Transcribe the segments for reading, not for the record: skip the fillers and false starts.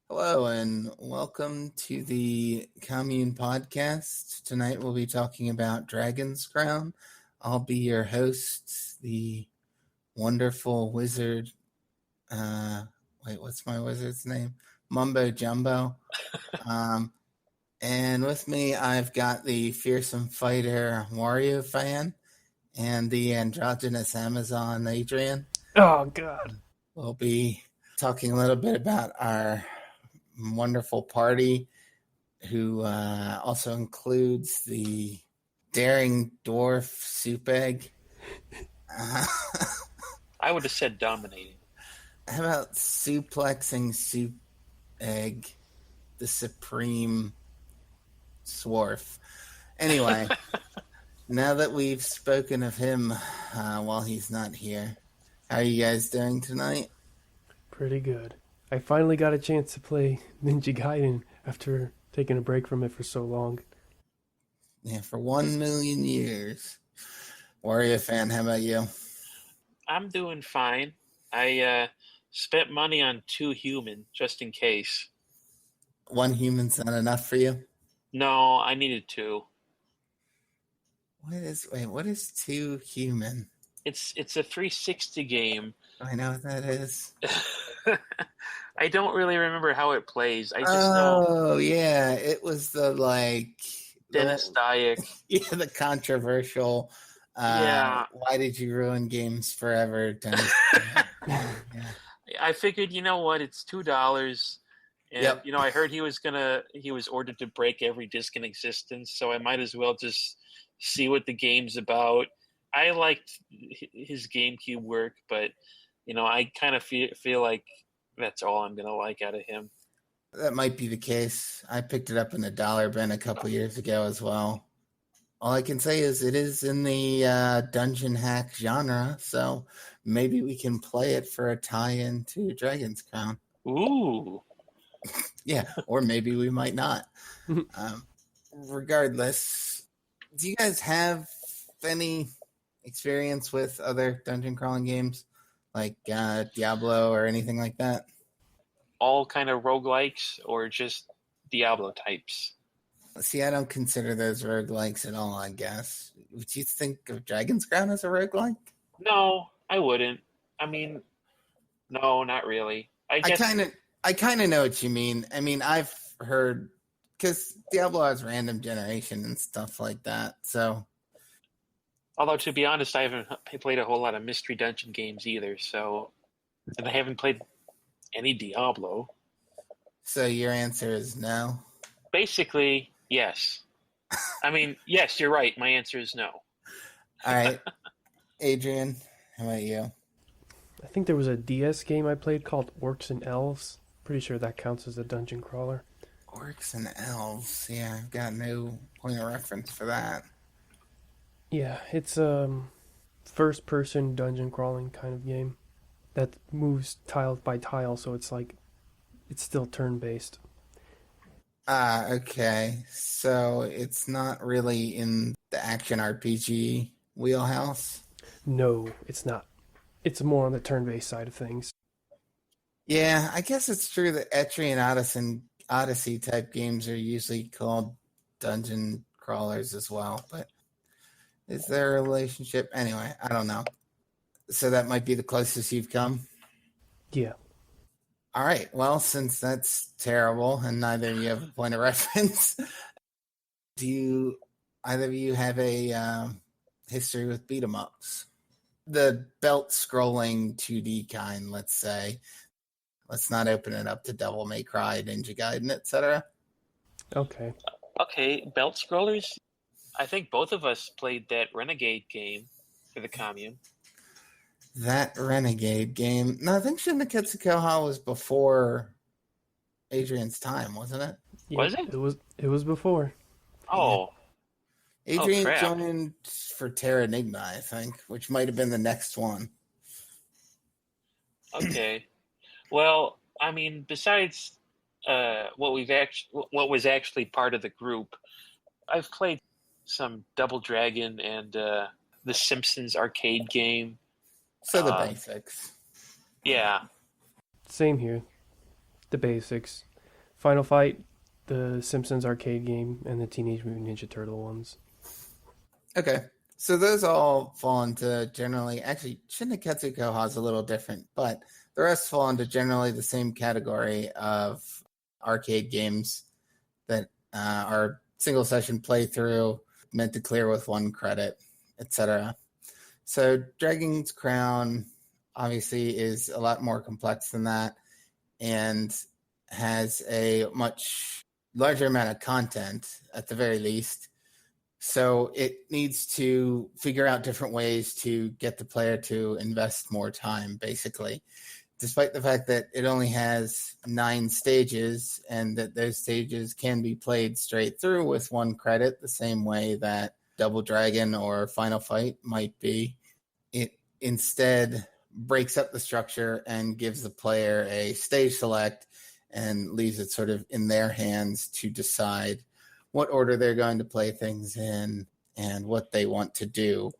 Hello and welcome to the Commune podcast. Tonight we'll be talking about Dragon's Crown. I'll be your host, the wonderful wizard. What's my wizard's name? Mumbo Jumbo. And with me, I've got the fearsome fighter Wario fan and the androgynous Amazon Adrian. Oh, God. We'll be talking a little bit about our wonderful party, who also includes the daring dwarf soup egg. I would have said dominating. How about suplexing soup egg, the supreme swarf? Anyway, now that we've spoken of him while he's not here, how are you guys doing tonight? Pretty good. I finally got a chance to play Ninja Gaiden after taking a break from it for so long. Yeah, for 1,000,000 years. Wario fan, how about you? I'm doing fine. I spent money on 2 human just in case. 1 human's not enough for you? No, I needed 2. What is 2 human? It's a 360 game. I know what that is. I don't really remember how it plays. I just know. know. Oh yeah, it was the Dennis Dyack. Yeah, the controversial. Yeah. Why did you ruin games forever, Dennis? Yeah. I figured, you know what? It's $2, and Yep. I heard he was ordered to break every disc in existence, so I might as well just see what the game's about. I liked his GameCube work, but I kind of feel like that's all I'm gonna like out of him. That might be the case. I picked it up in a dollar bin a couple years ago as well. All I can say is it is in the dungeon hack genre, so maybe we can play it for a tie-in to Dragon's Crown. Ooh. Yeah, or maybe we might not. Regardless, do you guys have any experience with other dungeon crawling games like Diablo or anything like that? All kind of roguelikes or just Diablo types? See, I don't consider those roguelikes at all, I guess. Would you think of Dragon's Crown as a roguelike? No, I wouldn't. I mean, no, not really. I kind of know what you mean. I mean, I've heard, because Diablo has random generation and stuff like that, so. Although, to be honest, I haven't played a whole lot of Mystery Dungeon games either, and I haven't played any Diablo. So your answer is no? Basically, yes. I mean, yes, you're right. My answer is no. All right. Adrian, how about you? I think there was a DS game I played called Orcs and Elves. Pretty sure that counts as a dungeon crawler. Orcs and Elves. Yeah, I've got no point of reference for that. Yeah, it's a first-person dungeon crawling kind of game that moves tile by tile, so it's still turn-based. Okay. So it's not really in the action RPG wheelhouse? No, it's not. It's more on the turn-based side of things. Yeah, I guess it's true that Etrian and Odyssey type games are usually called dungeon crawlers as well, but is there a relationship? Anyway, I don't know. So that might be the closest you've come? Yeah. All right. Well, since that's terrible and neither of you have a point of reference, do either of you have a history with beat 'em ups? The belt scrolling 2D kind, let's say. Let's not open it up to Devil May Cry, Ninja Gaiden, etc. Okay. Okay, belt scrollers? I think both of us played that Renegade game for the Commune. That Renegade game. No, I think Shin no Koha was before Adrian's time, wasn't it? Yeah, was it? It was before. Oh. Yeah. Adrian crap. joined for Terra Enigma, I think, which might have been the next one. Okay. Well, I mean, besides what was actually part of the group, I've played some Double Dragon and the Simpsons arcade game. So the basics. Yeah. Same here. The basics. Final Fight, the Simpsons arcade game, and the Teenage Mutant Ninja Turtle ones. Okay. So those all fall into generally, actually, Shin Neketsu Koha is a little different, but the rest fall into generally the same category of arcade games that are single session playthrough, meant to clear with 1 credit, etc. So Dragon's Crown obviously is a lot more complex than that and has a much larger amount of content at the very least. So it needs to figure out different ways to get the player to invest more time, basically. Despite the fact that it only has 9 stages and that those stages can be played straight through with 1 credit, the same way that Double Dragon or Final Fight might be, it instead breaks up the structure and gives the player a stage select and leaves it sort of in their hands to decide what order they're going to play things in and what they want to do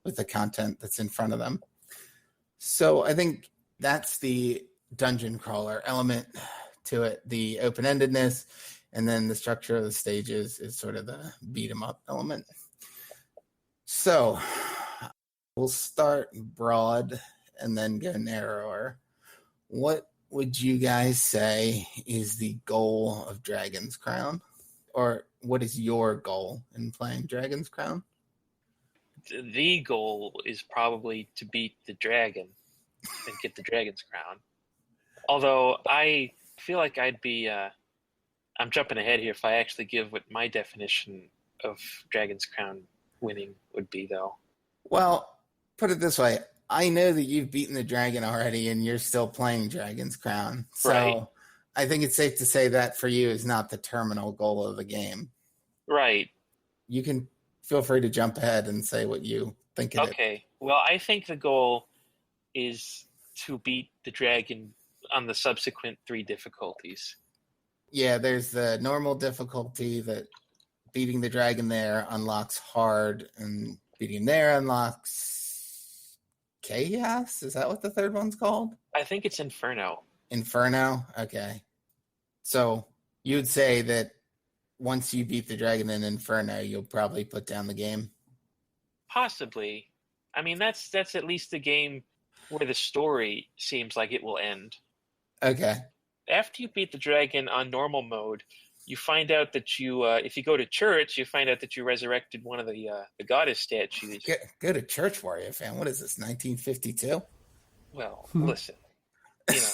with the content that's in front of them. So I think that's the dungeon crawler element to it, the open-endedness, and then the structure of the stages is sort of the beat 'em up element. So we'll start broad and then go narrower. What would you guys say is the goal of Dragon's Crown? Or what is your goal in playing Dragon's Crown? The goal is probably to beat the dragon and get the Dragon's Crown. Although I feel like I'd be, I'm jumping ahead here if I actually give what my definition of Dragon's Crown winning would be, though. Well, put it this way. I know that you've beaten the dragon already and you're still playing Dragon's Crown. So Right. I think it's safe to say that for you is not the terminal goal of the game. Right. You can feel free to jump ahead and say what you think it is. Okay. Well, I think the goal is to beat the dragon on the subsequent 3 difficulties. Yeah, there's the normal difficulty that beating the dragon there unlocks hard, and beating there unlocks chaos. Is that what the third one's called? I think it's Inferno. Inferno? Okay. So you would say that once you beat the dragon in Inferno, you'll probably put down the game? Possibly. I mean, that's at least the game where the story seems like it will end. Okay. After you beat the dragon on normal mode, you find out that you, if you go to church, you find out that you resurrected one of the goddess statues. Go to church, Warrior fan. What is this, 1952? Well, listen, you know,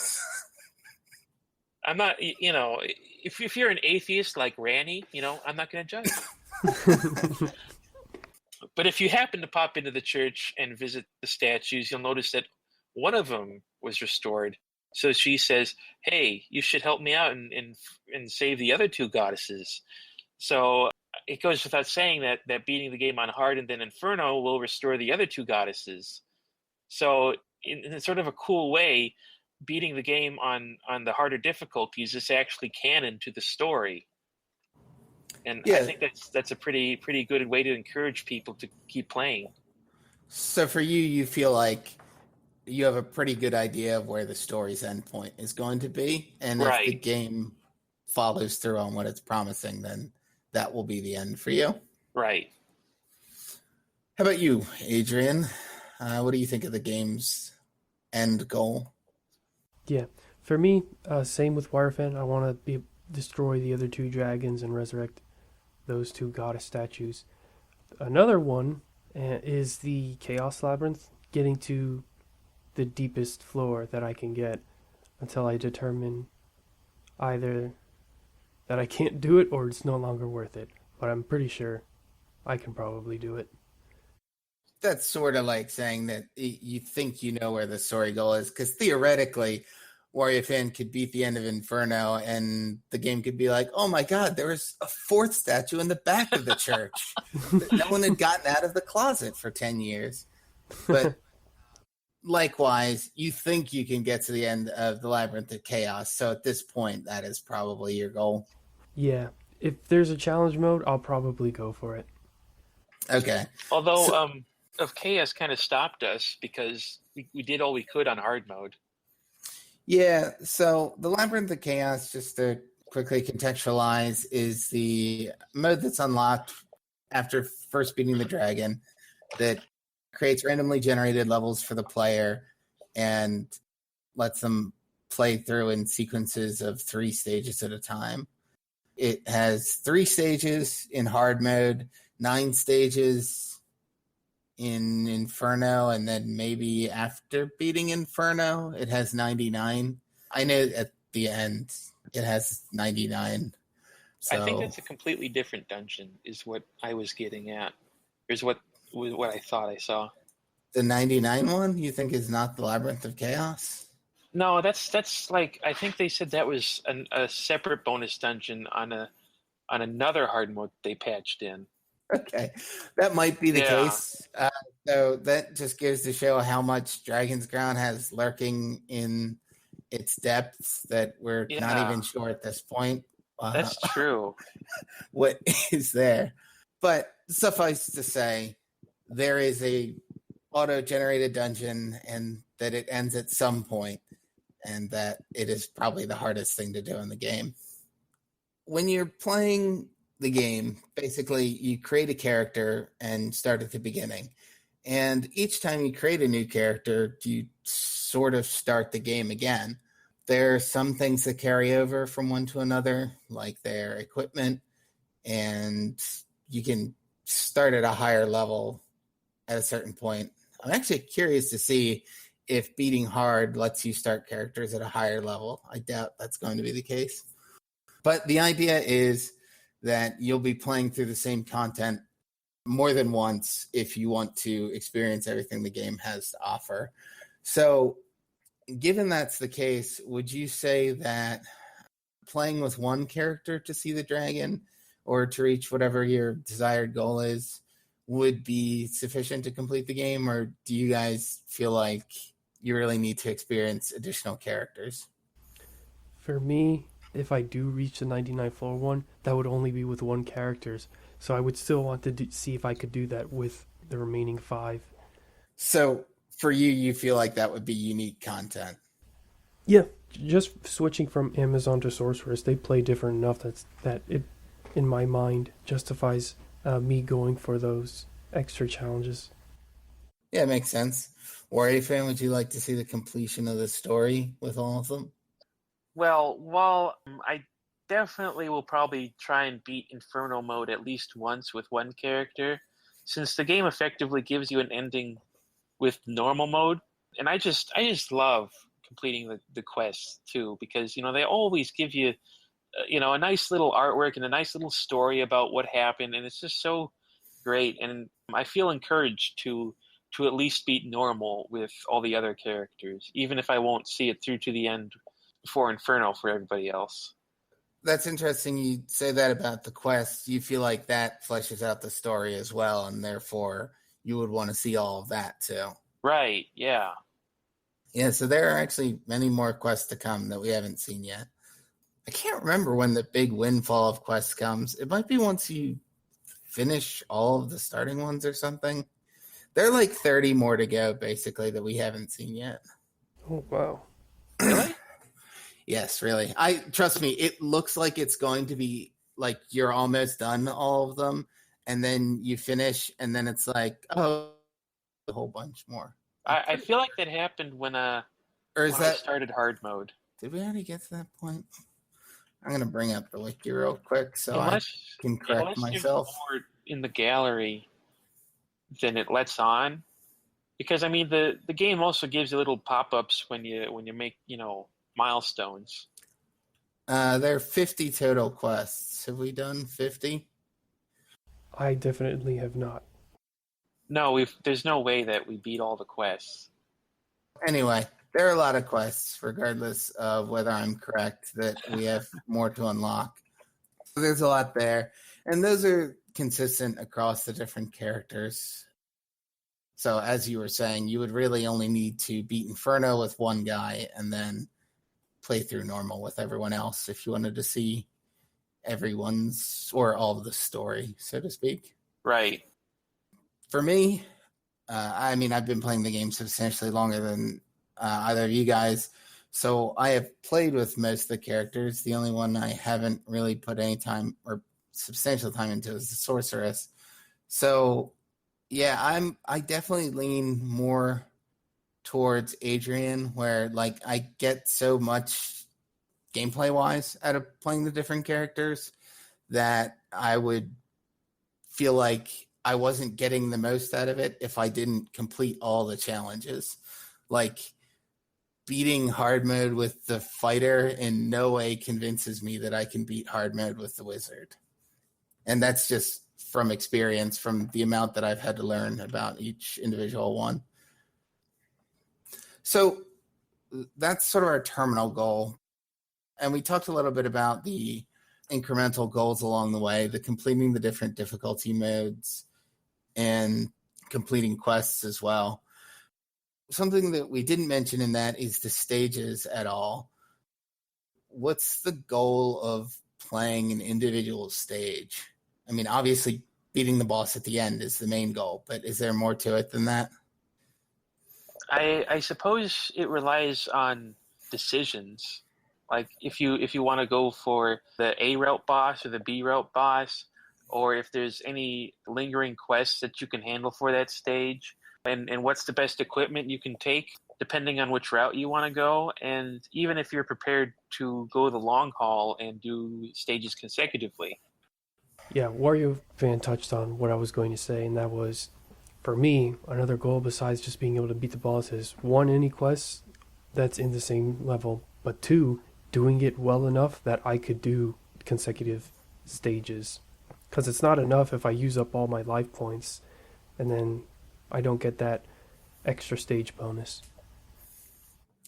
I'm not, you know, if you're an atheist like Ranny, you know, I'm not going to judge you. But if you happen to pop into the church and visit the statues, you'll notice that one of them was restored. So she says, hey, you should help me out and save the other 2 goddesses. So it goes without saying that beating the game on hard and then Inferno will restore the other 2 goddesses. So in sort of a cool way, beating the game on the harder difficulties is actually canon to the story. And yeah. I think that's a pretty good way to encourage people to keep playing. So for you feel like you have a pretty good idea of where the story's endpoint is going to be, and right. If the game follows through on what it's promising, then that will be the end for you. Right. How about you, Adrian? What do you think of the game's end goal? Yeah, for me, same with Wirefan. I want to destroy the other 2 dragons and resurrect those 2 goddess statues. Another one is the Chaos Labyrinth, getting to the deepest floor that I can get until I determine either that I can't do it or it's no longer worth it. But I'm pretty sure I can probably do it. That's sort of like saying that you think you know where the story goal is, because theoretically, Warrior Fan could beat the end of Inferno and the game could be like, oh my God, there was a 4th statue in the back of the church that no one had gotten out of the closet for 10 years. But likewise, you think you can get to the end of the Labyrinth of Chaos. So at this point, that is probably your goal. Yeah. If there's a challenge mode, I'll probably go for it. Okay. Although, of Chaos kind of stopped us because we did all we could on hard mode. Yeah, so the Labyrinth of Chaos, just to quickly contextualize, is the mode that's unlocked after first beating the dragon that creates randomly generated levels for the player and lets them play through in sequences of 3 stages at a time. It has 3 stages in hard mode, 9 stages in Inferno, and then maybe after beating Inferno, it has 99. I know at the end it has 99. So I think that's a completely different dungeon, is what I was getting at. Is what I thought I saw. the 99 one you think is not the Labyrinth of Chaos? No, that's like, I think they said that was a separate bonus dungeon on another hard mode they patched in. Okay, that might be the Yeah. case. So that just goes to show how much Dragon's Crown has lurking in its depths that we're not Yeah. even sure at this point That's true. what is there. But suffice to say, there is a auto-generated dungeon, and that it ends at some point, and that it is probably the hardest thing to do in the game. When you're playing the game, basically you create a character and start at the beginning. And each time you create a new character, you sort of start the game again. There are some things that carry over from one to another, like their equipment, and you can start at a higher level at a certain point. I'm actually curious to see if beating hard lets you start characters at a higher level. I doubt that's going to be the case. But the idea is that you'll be playing through the same content more than once if you want to experience everything the game has to offer. So, given that's the case, would you say that playing with one character to see the dragon or to reach whatever your desired goal is would be sufficient to complete the game, or do you guys feel like you really need to experience additional characters? For me, if I do reach the 99 floor one, that would only be with one characters. So I would still want to see if I could do that with the remaining 5. So for you, you feel like that would be unique content? Yeah, just switching from Amazon to Sorceress, they play different enough that it, in my mind, justifies me going for those extra challenges. Yeah, it makes sense. Warrior fan, would you like to see the completion of the story with all of them? Well, while I definitely will probably try and beat Inferno mode at least once with one character, since the game effectively gives you an ending with normal mode, and I just love completing the quests too, because they always give you a nice little artwork and a nice little story about what happened, and it's just so great, and I feel encouraged to at least beat normal with all the other characters, even if I won't see it through to the end before Inferno for everybody else. That's interesting you say that about the quest. You feel like that fleshes out the story as well, and therefore you would want to see all of that too. Right, yeah. Yeah, so there are actually many more quests to come that we haven't seen yet. I can't remember when the big windfall of quests comes. It might be once you finish all of the starting ones or something. There are like 30 more to go, basically, that we haven't seen yet. Oh, wow. Really? Yes, really. Trust me, it looks like it's going to be like you're almost done all of them, and then you finish, and then it's like, oh, a whole bunch more. I feel like that happened when or is I that started hard mode. Did we already get to that point? I'm gonna bring up the wiki real quick so Unless I can correct myself. There's more in the gallery than it lets on, because I mean the game also gives you little pop-ups when you make milestones. There are 50 total quests. Have we done 50? I definitely have not. No, there's no way that we beat all the quests. Anyway, there are a lot of quests, regardless of whether I'm correct that we have more to unlock. There's a lot there, and those are consistent across the different characters. So as you were saying, you would really only need to beat Inferno with one guy and then play through normal with everyone else if you wanted to see everyone's or all of the story, so to speak. Right. For me, I mean, I've been playing the game substantially longer than either of you guys. So I have played with most of the characters. The only one I haven't really put any time or substantial time into is the sorceress. So yeah, I definitely lean more towards Adrian, where like I get so much gameplay wise out of playing the different characters that I would feel like I wasn't getting the most out of it if I didn't complete all the challenges. Like beating hard mode with the fighter in no way convinces me that I can beat hard mode with the wizard. And that's just from experience, from the amount that I've had to learn about each individual one. So that's sort of our terminal goal. And we talked a little bit about the incremental goals along the way, the completing the different difficulty modes and completing quests as well. Something that we didn't mention in that is the stages at all. What's the goal of playing an individual stage? I mean, obviously beating the boss at the end is the main goal, but is there more to it than that? I suppose it relies on decisions. Like if you want to go for the A route boss or the B route boss, or if there's any lingering quests that you can handle for that stage, and what's the best equipment you can take depending on which route you want to go, and even if you're prepared to go the long haul and do stages consecutively. Yeah, Wario Fan touched on what I was going to say, and that was, for me, another goal besides just being able to beat the boss is, one, any quest that's in the same level, but two, doing it well enough that I could do consecutive stages. Because it's not enough if I use up all my life points and then I don't get that extra stage bonus.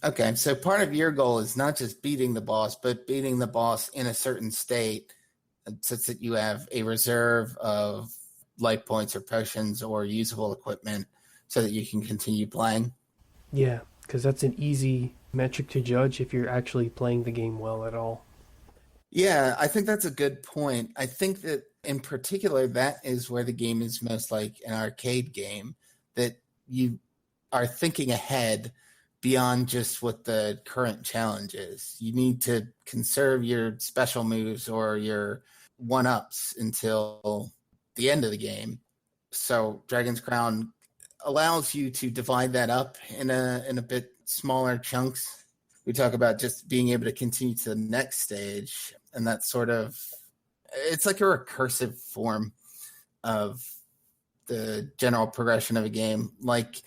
Okay, so part of your goal is not just beating the boss, but beating the boss in a certain state such that you have a reserve of life points or potions or usable equipment so that you can continue playing. Yeah, because that's an easy metric to judge if you're actually playing the game well at all. Yeah, I think that's a good point. I think that in particular, that is where the game is most like an arcade game, that you are thinking ahead beyond just what the current challenge is. You need to conserve your special moves or your one-ups until the end of the game. So Dragon's Crown allows you to divide that up in a bit smaller chunks. We talk about just being able to continue to the next stage, and that's sort of, it's like a recursive form of the general progression of a game. Like,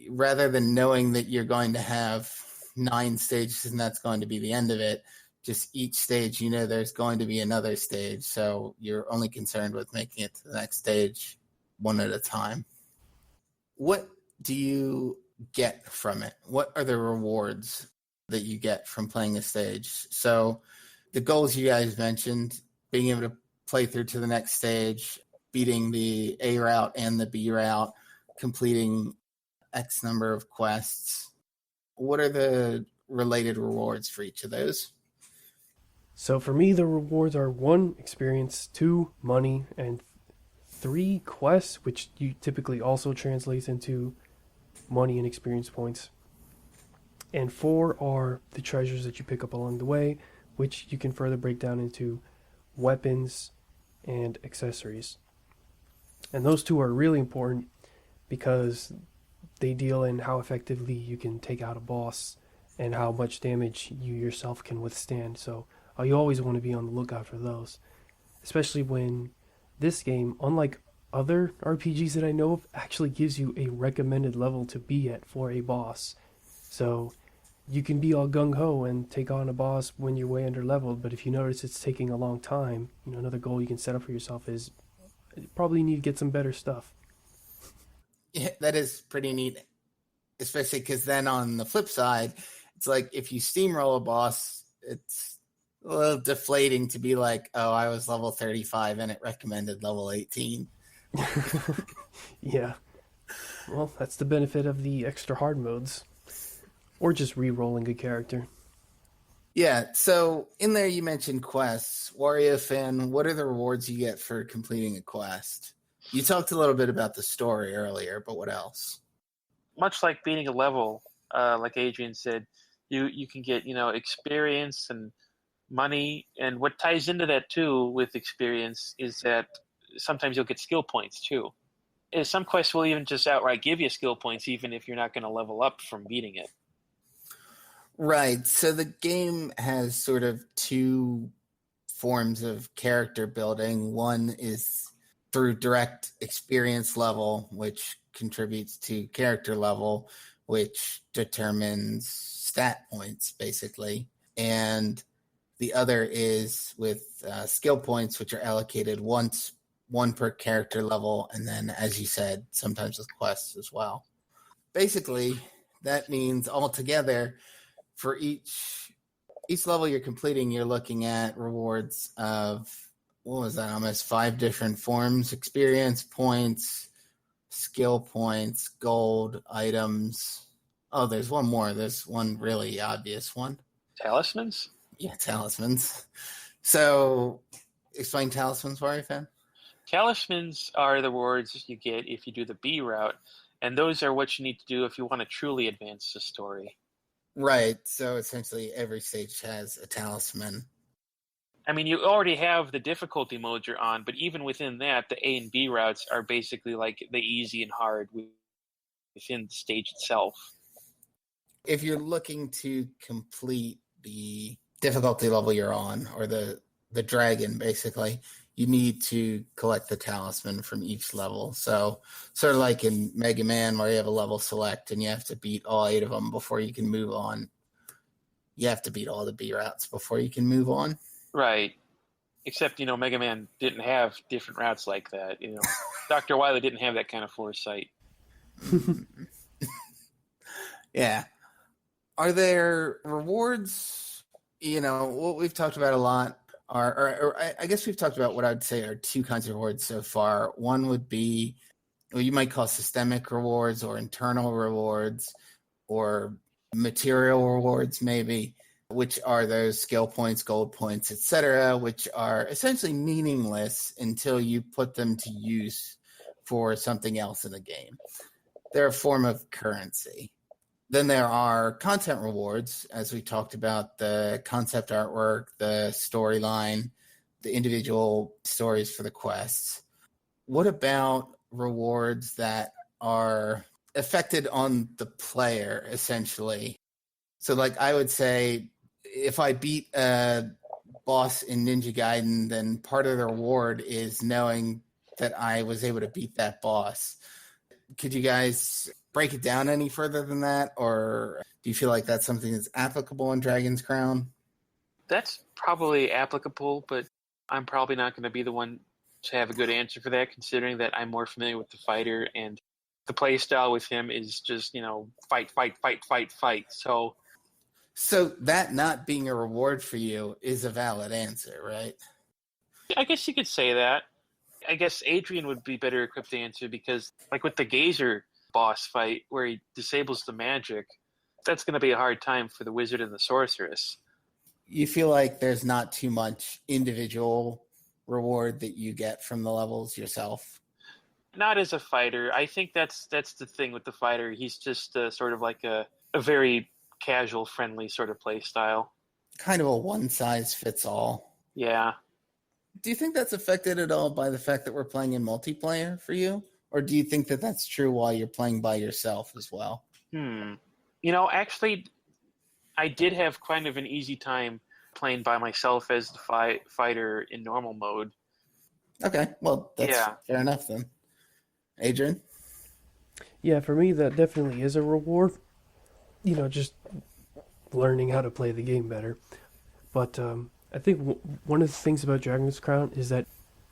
rather than knowing that you're going to have 9 stages and that's going to be the end of it, just each stage, you know, there's going to be another stage. So you're only concerned with making it to the next stage one at a time. What do you get from it? What are the rewards that you get from playing a stage? So the goals you guys mentioned, being able to play through to the next stage, beating the A route and the B route, completing X number of quests. What are the related rewards for each of those? So for me, the rewards are 1, experience, 2, money, and 3, quests, which you typically also translates into money and experience points. And 4 are the treasures that you pick up along the way, which you can further break down into weapons and accessories. And those 2 are really important because they deal in how effectively you can take out a boss and how much damage you yourself can withstand. So you always want to be on the lookout for those, especially when this game, unlike other RPGs that I know of, actually gives you a recommended level to be at for a boss. So you can be all gung-ho and take on a boss when you're way under leveled, but if you notice it's taking a long time, another goal you can set up for yourself is you probably need to get some better stuff. Yeah, that is pretty neat, especially because then on the flip side, it's like if you steamroll a boss, it's a little deflating to be like, oh, I was level 35 and it recommended level 18. Yeah. Well, that's the benefit of the extra hard modes. Or just re-rolling a character. Yeah, so in there you mentioned quests. Wario Fan, what are the rewards you get for completing a quest? You talked a little bit about the story earlier, but what else? Much like beating a level, like Adrian said, You can get experience and money, and what ties into that too with experience is that sometimes you'll get skill points too. And some quests will even just outright give you skill points, even if you're not going to level up from beating it. Right. So the game has sort of two forms of character building. One is through direct experience level, which contributes to character level, which determines stat points, basically. And the other is with skill points, which are allocated once, one per character level, and then, as you said, sometimes with quests as well. Basically, that means altogether for each level you're completing, you're looking at rewards of, what was that, almost 5 different forms: experience points, skill points, gold, items. Oh, there's one more. There's one really obvious one. Talismans? Yeah, talismans. So, explain talismans, Warifan. Talismans are the rewards you get if you do the B route, and those are what you need to do if you want to truly advance the story. Right. So essentially, every stage has a talisman. I mean, you already have the difficulty mode you're on, but even within that, the A and B routes are basically like the easy and hard within the stage itself. If you're looking to complete the difficulty level you're on, or the dragon, basically, you need to collect the talisman from each level. So sort of like in Mega Man, where you have a level select and you have to beat all 8 of them before you can move on. You have to beat all the B routes before you can move on. Right. Except, Mega Man didn't have different routes like that. Dr. Wily didn't have that kind of foresight. Yeah. Are there rewards? What we've talked about a lot or I guess we've talked about what I'd say are 2 kinds of rewards so far. One would be what you might call systemic rewards, or internal rewards, or material rewards, maybe, which are those skill points, gold points, etc., which are essentially meaningless until you put them to use for something else in the game. They're a form of currency. Then there are content rewards, as we talked about, the concept artwork, the storyline, the individual stories for the quests. What about rewards that are affected on the player, essentially? So, like, I would say, if I beat a boss in Ninja Gaiden, then part of the reward is knowing that I was able to beat that boss. Could you guys break it down any further than that, or do you feel like that's something that's applicable in Dragon's Crown? That's probably applicable, but I'm probably not going to be the one to have a good answer for that, considering that I'm more familiar with the fighter, and the play style with him is just, fight, fight, fight, fight, fight. So that not being a reward for you is a valid answer, right? I guess you could say that. I guess Adrian would be better equipped to answer, because, like with the Gazer boss fight where he disables the magic, that's going to be a hard time for the wizard and the sorceress. You feel like there's not too much individual reward that you get from the levels yourself? Not as a fighter. I think that's the thing with the fighter. He's just sort of like a very casual, friendly sort of play style. Kind of a one-size-fits-all. Yeah. Do you think that's affected at all by the fact that we're playing in multiplayer for you? Or do you think that that's true while you're playing by yourself as well? Actually, I did have kind of an easy time playing by myself as the fighter in normal mode. Okay, well, that's fair enough then. Adrian? Yeah, for me, that definitely is a reward. Just learning how to play the game better. But I think one of the things about Dragon's Crown is that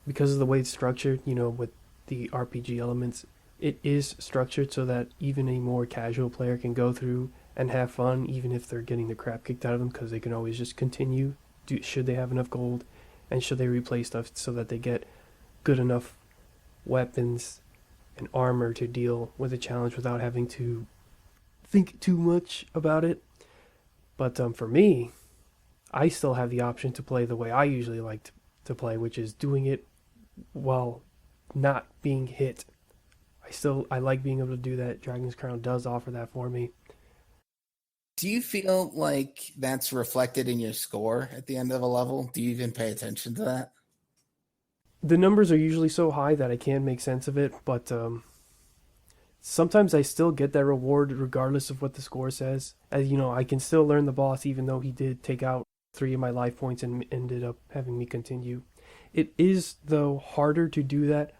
because of the way it's structured, with the RPG elements, it is structured so that even a more casual player can go through and have fun, even if they're getting the crap kicked out of them, because they can always just continue, should they have enough gold, and should they replay stuff so that they get good enough weapons and armor to deal with a challenge without having to think too much about it. But for me, I still have the option to play the way I usually like to play, which is doing it while not being hit. I like being able to do that. Dragon's Crown does offer that for me. Do you feel like that's reflected in your score at the end of a level? Do you even pay attention to that? The numbers are usually so high that I can't make sense of it, but sometimes I still get that reward regardless of what the score says. As you know, I can still learn the boss even though he did take out 3 of my life points and ended up having me continue. It is, though, harder to do that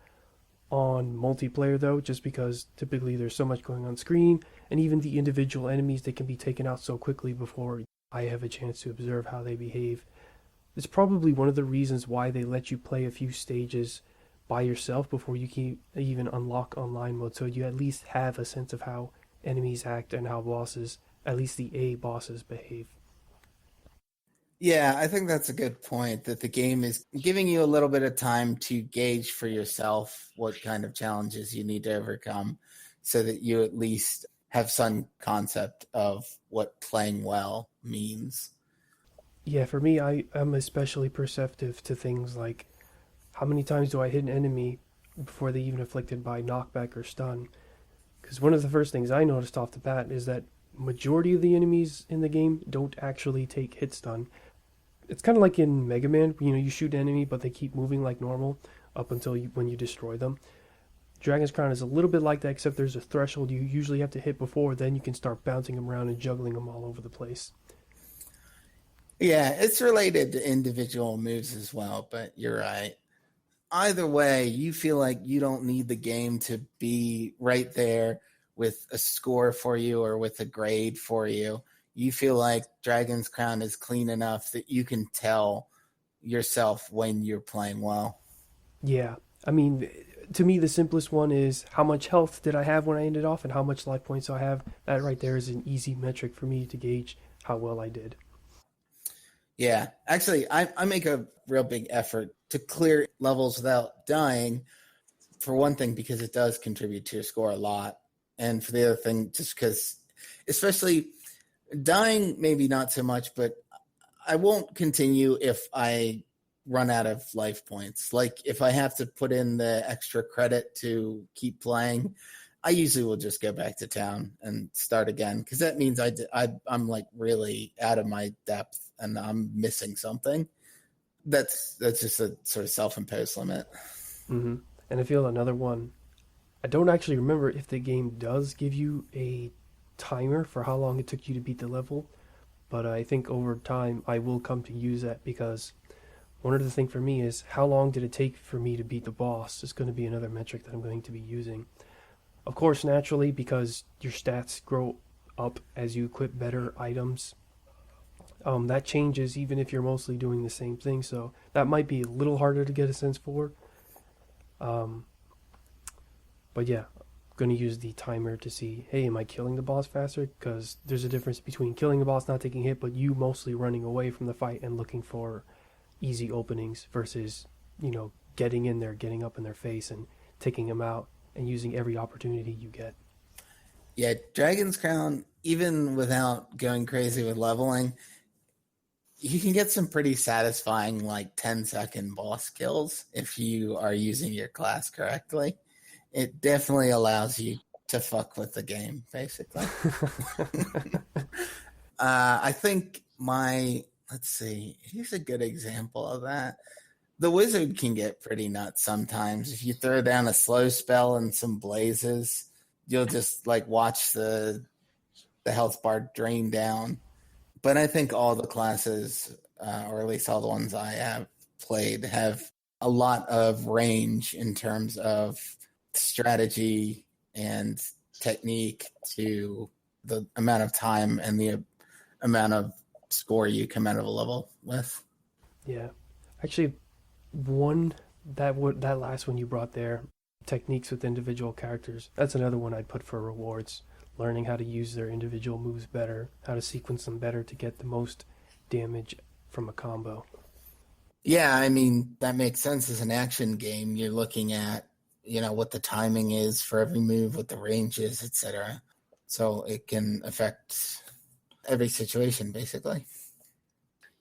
on multiplayer, though, just because typically there's so much going on screen, and even the individual enemies, they can be taken out so quickly before I have a chance to observe how they behave. It's probably one of the reasons why they let you play a few stages by yourself before you can even unlock online mode, so you at least have a sense of how enemies act and how bosses, at least the A bosses, behave. Yeah, I think that's a good point that the game is giving you a little bit of time to gauge for yourself what kind of challenges you need to overcome so that you at least have some concept of what playing well means. Yeah, for me, I am especially perceptive to things like how many times do I hit an enemy before they even afflicted by knockback or stun. Because one of the first things I noticed off the bat is that majority of the enemies in the game don't actually take hit stun. It's kind of like in Mega Man, you shoot an enemy, but they keep moving like normal up until when you destroy them. Dragon's Crown is a little bit like that, except there's a threshold you usually have to hit before, then you can start bouncing them around and juggling them all over the place. Yeah, it's related to individual moves as well, but you're right. Either way, you feel like you don't need the game to be right there with a score for you or with a grade for you. You feel like Dragon's Crown is clean enough that you can tell yourself when you're playing well. Yeah, I mean, to me, the simplest one is how much health did I have when I ended off and how much life points I have. That right there is an easy metric for me to gauge how well I did. Yeah, actually, I make a real big effort to clear levels without dying, for one thing, because it does contribute to your score a lot. And for the other thing, just because, especially dying, maybe not so much, but I won't continue if I run out of life points. Like if I have to put in the extra credit to keep playing, I usually will just go back to town and start again because that means I'm like really out of my depth and I'm missing something. That's just a sort of self-imposed limit. And I feel another one. I don't actually remember if the game does give you a timer for how long it took you to beat the level, but I think over time I will come to use that because one of the things for me is how long did it take for me to beat the boss is going to be another metric that I'm going to be using. Of course, naturally, because your stats grow up as you equip better items, that changes even if you're mostly doing the same thing. So that might be a little harder to get a sense for. Um, but yeah, I'm going to use the timer to see, hey, am I killing the boss faster? Because there's a difference between killing the boss, not taking hit, but you mostly running away from the fight and looking for easy openings versus, getting in there, getting up in their face and taking them out and using every opportunity you get. Yeah, Dragon's Crown, even without going crazy with leveling, you can get some pretty satisfying, like 10-second boss kills if you are using your class correctly. It definitely allows you to fuck with the game, basically. I think let's see, here's a good example of that. The wizard can get pretty nuts sometimes. If you throw down a slow spell and some blazes, you'll just like watch the health bar drain down. But I think all the classes, or at least all the ones I have played, have a lot of range in terms of strategy and technique to the amount of time and the amount of score you come out of a level with. Yeah. Actually, one that last one you brought there, techniques with individual characters. That's another one I'd put for rewards. Learning how to use their individual moves better, how to sequence them better to get the most damage from a combo. Yeah, I mean, that makes sense as an action game. You're looking at, what the timing is for every move, what the range is, etc. So it can affect every situation, basically.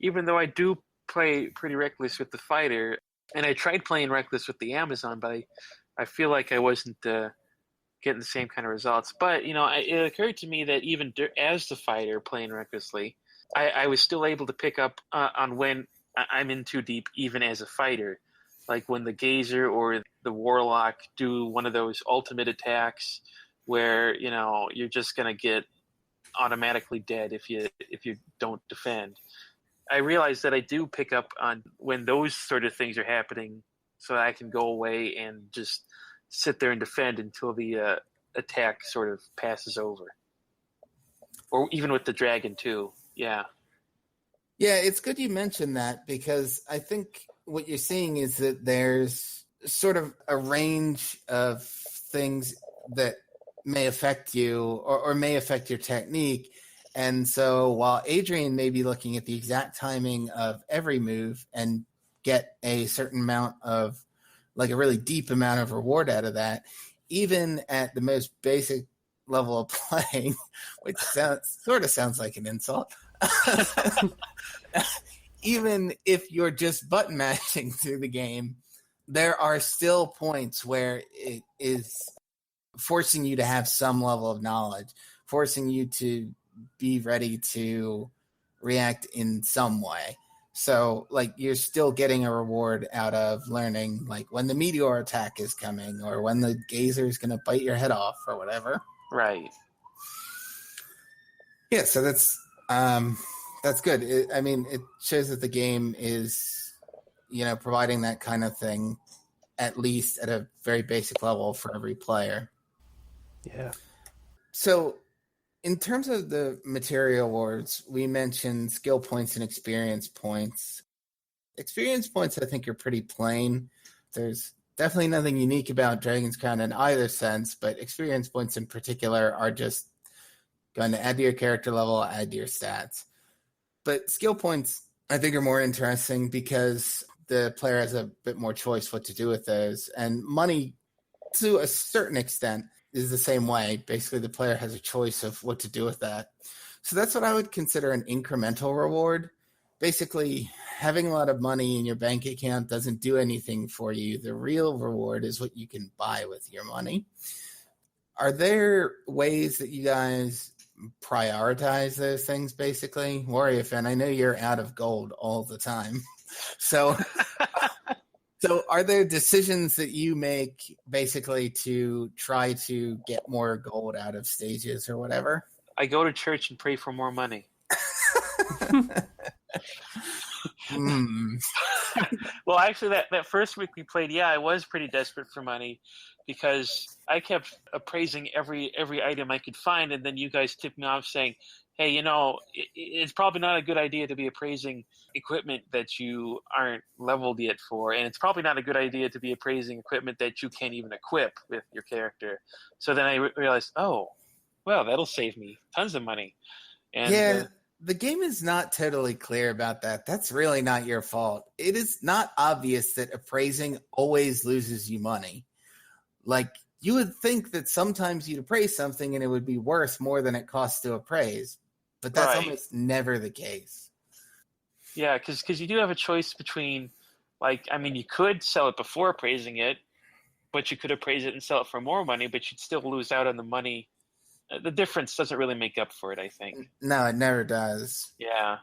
Even though I do play pretty reckless with the fighter, and I tried playing reckless with the Amazon, but I feel like I wasn't getting the same kind of results. But it occurred to me that even as the fighter playing recklessly, I was still able to pick up on when I'm in too deep, even as a fighter. Like when the Gazer or the Warlock do one of those ultimate attacks, where you're just gonna get automatically dead if you don't defend. I realize that I do pick up on when those sort of things are happening, so that I can go away and just sit there and defend until the attack sort of passes over, or even with the dragon too. Yeah. Yeah, it's good you mentioned that because I think what you're seeing is that there's sort of a range of things that may affect you or may affect your technique. And so while Adrian may be looking at the exact timing of every move and get a certain amount of, like a really deep amount of reward out of that, even at the most basic level of playing, which sounds like an insult. Even if you're just button mashing through the game, there are still points where it is forcing you to have some level of knowledge, forcing you to be ready to react in some way. So, like, you're still getting a reward out of learning, like, when the meteor attack is coming or when the Gazer is going to bite your head off or whatever. Right. Yeah, so that's good. It shows that the game is, providing that kind of thing, at least at a very basic level for every player. Yeah. So, in terms of the material awards, we mentioned skill points and experience points. Experience points, I think, are pretty plain. There's definitely nothing unique about Dragon's Crown in either sense, but experience points in particular are just going to add to your character level, add to your stats. But skill points, I think, are more interesting because the player has a bit more choice what to do with those. And money, to a certain extent, is the same way. Basically, the player has a choice of what to do with that. So that's what I would consider an incremental reward. Basically, having a lot of money in your bank account doesn't do anything for you. The real reward is what you can buy with your money. Are there ways that you guys prioritize those things, basically? Warrior fan, I know you're out of gold all the time. So are there decisions that you make basically to try to get more gold out of stages or whatever? I go to church and pray for more money. Well, actually, that first week we played, I was pretty desperate for money because I kept appraising every item I could find, and then you guys tipped me off saying, hey, it's probably not a good idea to be appraising equipment that you aren't leveled yet for, and it's probably not a good idea to be appraising equipment that you can't even equip with your character. So then I realized, oh, well, that'll save me tons of money. And the game is not totally clear about that. That's really not your fault. It is not obvious that appraising always loses you money. Like, you would think that sometimes you'd appraise something and it would be worth more than it costs to appraise, but that's almost never the case. Yeah, because you do have a choice between, you could sell it before appraising it, but you could appraise it and sell it for more money, but you'd still lose out on the money. The difference doesn't really make up for it, I think. No, it never does. Yeah.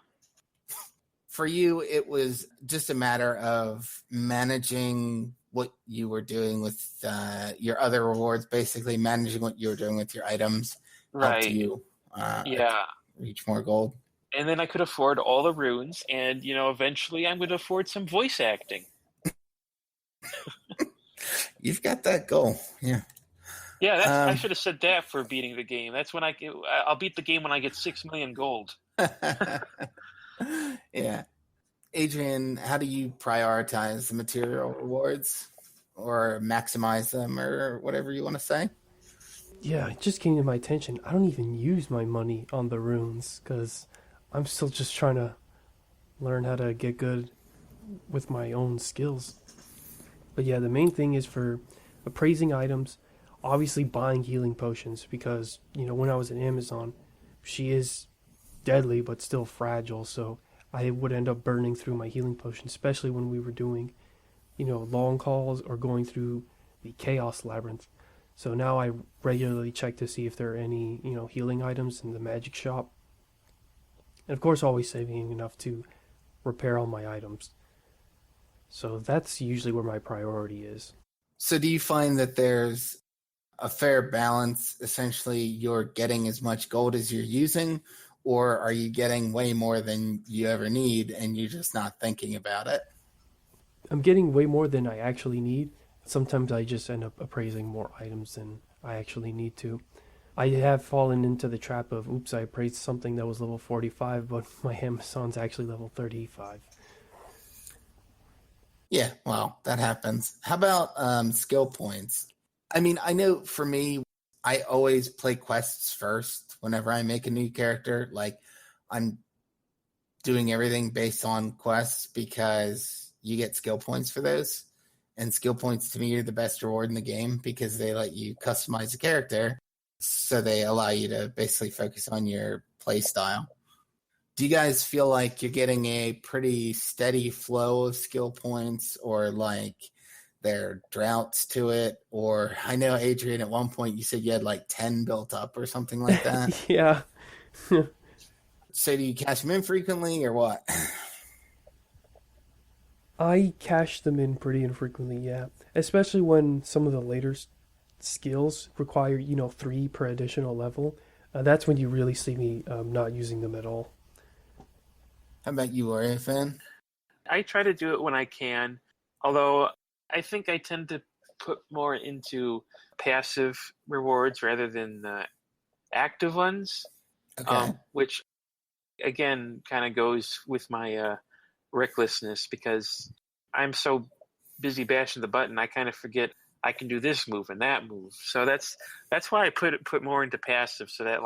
For you, it was just a matter of managing what you were doing with your other rewards, basically managing what you were doing with your items. Right. Helped you reach more gold. And then I could afford all the runes, and, eventually I'm going to afford some voice acting. You've got that goal, yeah. Yeah, I should have said that for beating the game. That's when I'll beat the game when I get 6 million gold. Yeah. Adrian, how do you prioritize the material rewards or maximize them or whatever you want to say? Yeah, it just came to my attention. I don't even use my money on the runes because I'm still just trying to learn how to get good with my own skills. But yeah, the main thing is for appraising items, obviously buying healing potions because, when I was at Amazon, she is deadly but still fragile, so I would end up burning through my healing potion, especially when we were doing, long calls or going through the Chaos Labyrinth. So now I regularly check to see if there are any, healing items in the magic shop. And of course, always saving enough to repair all my items. So that's usually where my priority is. So do you find that there's a fair balance? Essentially, you're getting as much gold as you're using, or are you getting way more than you ever need and you're just not thinking about it? I'm getting way more than I actually need. Sometimes I just end up appraising more items than I actually need to. I have fallen into the trap of, oops, I appraised something that was level 45, but my Amazon's actually level 35. Yeah, well, that happens. How about skill points? I mean, I know for me, I always play quests first whenever I make a new character. Like, I'm doing everything based on quests because you get skill points for those. And skill points to me are the best reward in the game because they let you customize a character. So they allow you to basically focus on your play style. Do you guys feel like you're getting a pretty steady flow of skill points, or like there are droughts to it? Or I know, Adrian, at one point you said you had like 10 built up or something like that. Yeah. So do you cash them in frequently or what? I cash them in pretty infrequently, yeah. Especially when some of the later skills require, 3 per additional level. That's when you really see me not using them at all. How about you, Warrior Fan? I try to do it when I can, although I think I tend to put more into passive rewards rather than active ones, Okay. which again kind of goes with my recklessness because I'm so busy bashing the button, I kind of forget I can do this move and that move. So that's why I put more into passive, so that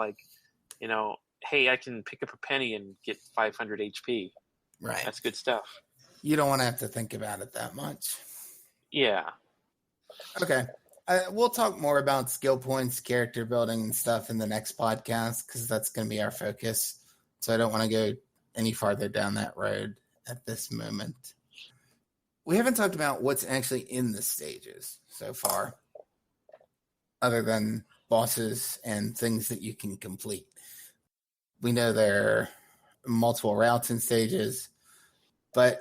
hey, I can pick up a penny and get 500 HP. Right. That's good stuff. You don't want to have to think about it that much. Yeah. Okay. We'll talk more about skill points, character building, and stuff in the next podcast because that's going to be our focus. So I don't want to go any farther down that road at this moment. We haven't talked about what's actually in the stages so far, other than bosses and things that you can complete. We know there are multiple routes and stages, but